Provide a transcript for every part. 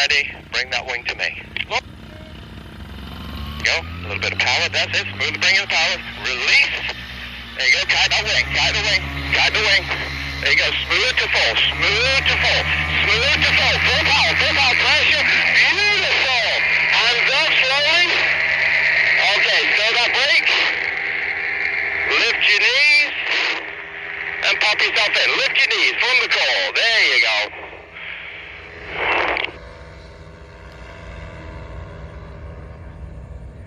ready, bring that wing to me. Go. A little bit of power, that's it. Smoothly bring in the power. Release. There you go, kite that wing, kite the wing, kite the wing. There you go, smooth to full, smooth to full, smooth to full. Full power, pressure. Beautiful. Hands up, slowly. Okay, slow that brake. Lift your knees. And pop yourself in. Lift your knees from the core. There you go.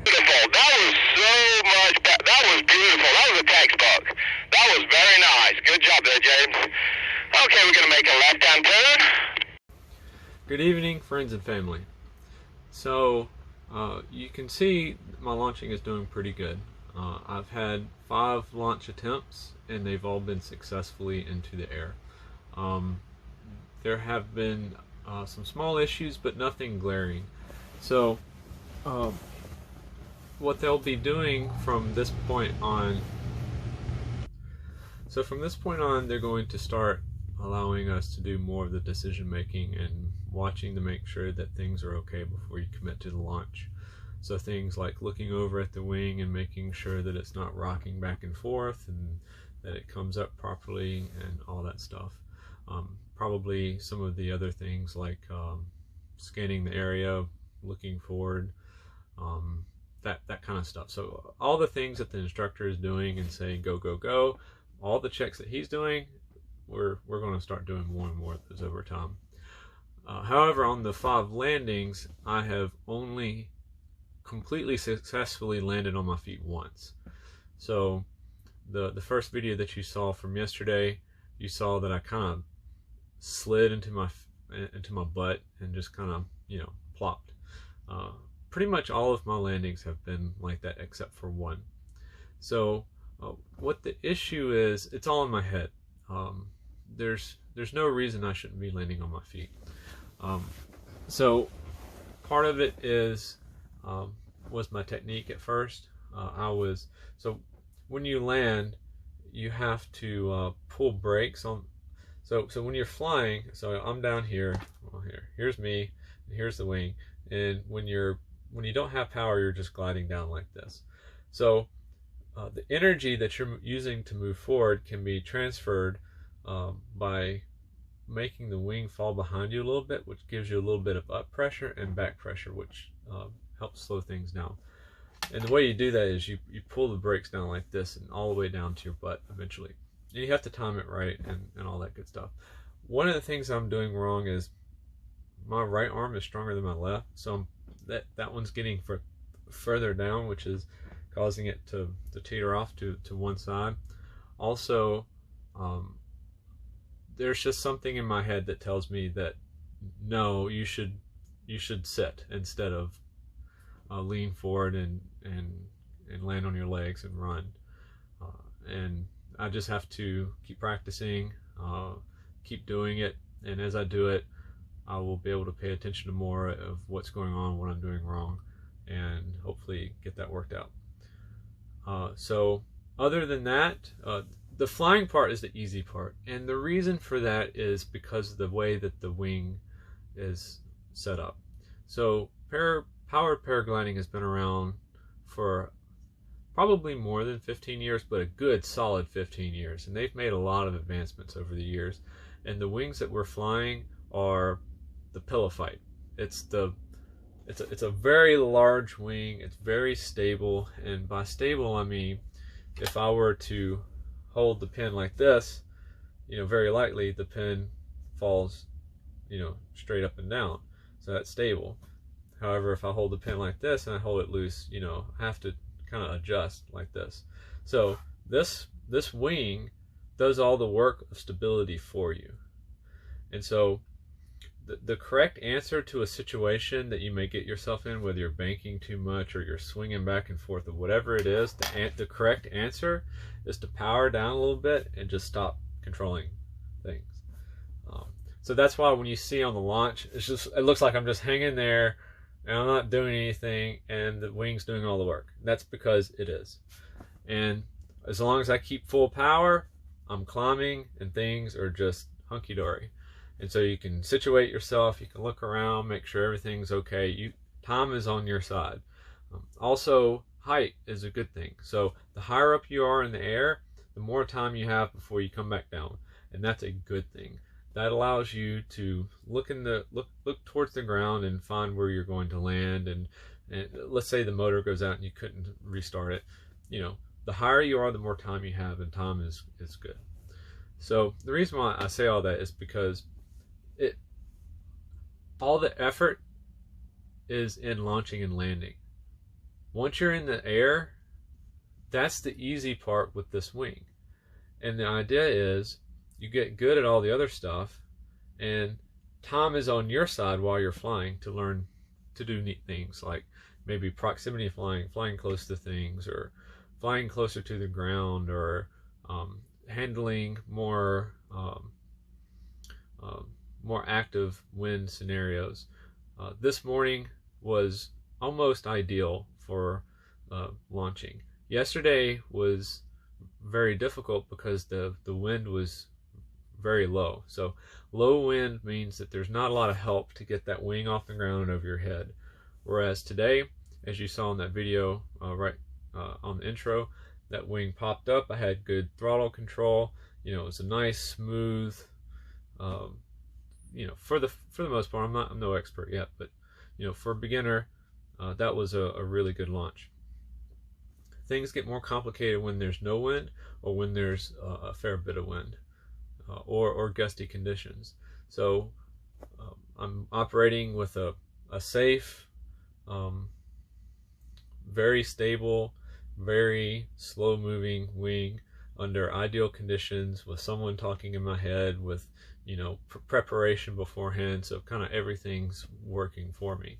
Beautiful. That was so much better. That was beautiful. That was a textbook. That was very nice. Good job there, James. Okay, we're going to make a left-hand turn. Good evening, friends and family. So, you can see my launching is doing pretty good. I've had 5 launch attempts and they've all been successfully into the air. There have been some small issues, but nothing glaring. So what they'll be doing from this point on, they're going to start allowing us to do more of the decision making and watching to make sure that things are okay before you commit to the launch. So things like looking over at the wing and making sure that it's not rocking back and forth and that it comes up properly and all that stuff. Probably some of the other things like scanning the area, looking forward, that kind of stuff. So all the things that the instructor is doing and saying go, go, go, all the checks that he's doing, we're going to start doing more and more of those over time. However, on the 5 landings, I have only completely successfully landed on my feet once. So the first video that you saw from yesterday, you saw that I kind of slid into my butt and just kind of, plopped. Pretty much all of my landings have been like that except for one. So what the issue is, it's all in my head. There's no reason I shouldn't be landing on my feet. So part of it is was my technique at first. So when you land, you have to pull brakes on. So when you're flying, so I'm down here. Well, here's me, and here's the wing. And when you don't have power, you're just gliding down like this. So the energy that you're using to move forward can be transferred by making the wing fall behind you a little bit, which gives you a little bit of up pressure and back pressure, which helps slow things down. And the way you do that is you pull the brakes down like this and all the way down to your butt eventually. And you have to time it right and all that good stuff. One of the things I'm doing wrong is my right arm is stronger than my left, so that one's getting further down, which is causing it to teeter off to one side. Also, there's just something in my head that tells me that no, you should sit instead of lean forward and land on your legs and run. And I just have to keep practicing, keep doing it, and as I do it, I will be able to pay attention to more of what's going on, what I'm doing wrong, and hopefully get that worked out. So other than that, the flying part is the easy part, and the reason for that is because of the way that the wing is set up. So powered paragliding has been around for probably more than 15 years, but a good solid 15 years, and they've made a lot of advancements over the years. And the wings that we're flying are the pillow fight. It's a very large wing. It's very stable, and by stable I mean if I were to hold the pin like this, very likely the pin falls, straight up and down. So that's stable. However, if I hold the pin like this and I hold it loose, I have to kind of adjust like this. So this wing does all the work of stability for you. And so the correct answer to a situation that you may get yourself in, whether you're banking too much or you're swinging back and forth or whatever it is, the correct answer is to power down a little bit and just stop controlling things. So that's why when you see on the launch, it looks like I'm just hanging there and I'm not doing anything and the wing's doing all the work. That's because it is. And as long as I keep full power, I'm climbing and things are just hunky-dory. And so you can situate yourself, you can look around, make sure everything's okay. Time is on your side. Also, height is a good thing. So the higher up you are in the air, the more time you have before you come back down. And that's a good thing. That allows you to look towards the ground and find where you're going to land. And let's say the motor goes out and you couldn't restart it. You know, the higher you are, the more time you have, and time is good. So the reason why I say all that is because all the effort is in launching and landing. Once you're in the air, that's the easy part with this wing. And the idea is you get good at all the other stuff, and time is on your side while you're flying to learn to do neat things like maybe proximity flying, flying close to things, or flying closer to the ground, or handling more active wind scenarios. This morning was almost ideal for launching. Yesterday was very difficult because the wind was very low. So low wind means that there's not a lot of help to get that wing off the ground and over your head. Whereas today, as you saw in that video on the intro, that wing popped up. I had good throttle control. You know, it was a nice, smooth. You know, for the most part, I'm no expert yet, but you know, for a beginner, that was a really good launch. Things get more complicated when there's no wind, or when there's a fair bit of wind, or gusty conditions. So I'm operating with a safe, very stable, very slow moving wing under ideal conditions, with someone talking in my head, with, you know, preparation beforehand. So kind of everything's working for me.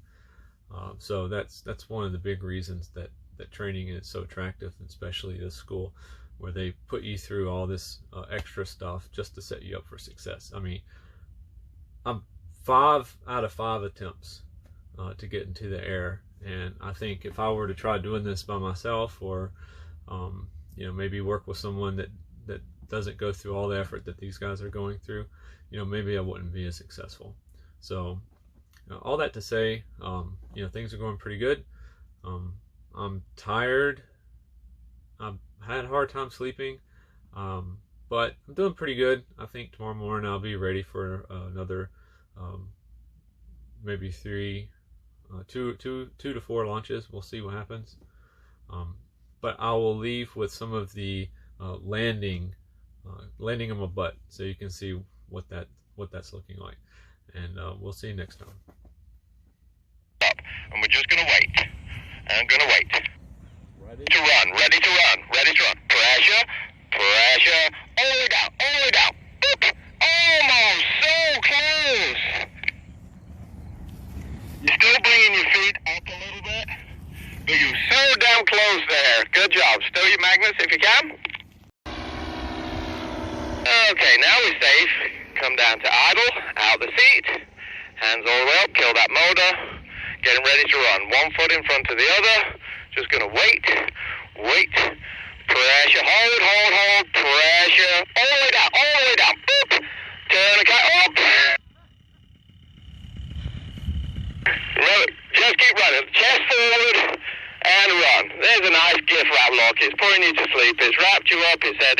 So that's one of the big reasons that training is so attractive, especially this school, where they put you through all this extra stuff just to set you up for success. I mean, I'm 5 out of 5 attempts to get into the air, and I think if I were to try doing this by myself, or you know, maybe work with someone that doesn't go through all the effort that these guys are going through, you know, maybe I wouldn't be as successful. So all that to say, you know, things are going pretty good. I'm tired. I've had a hard time sleeping, but I'm doing pretty good. I think tomorrow morning I'll be ready for another maybe 2 to 4 launches. We'll see what happens. But I will leave with some of the landing on my butt, so you can see what that's looking like. And we'll see you next time. And we're just gonna wait. And I'm gonna wait. Ready to run, ready to run, ready to run. Pressure, pressure, all the way down, all the way down. Boop. Almost so close. You're still bringing your feet up a little bit, but you're so damn close there. Good job. Stow your magnets if you can. Okay, now we're safe. Come down to idle, out the seat. Hands all the way up, kill that motor. Getting ready to run. 1 foot in front of the other. Just gonna wait. Pressure, hold. Pressure, all the way down, all the way down. Boop. Turn the car up. Just keep running. Chest forward and run. There's a nice gift wrap lock. It's putting you to sleep. It's wrapped you up. It said,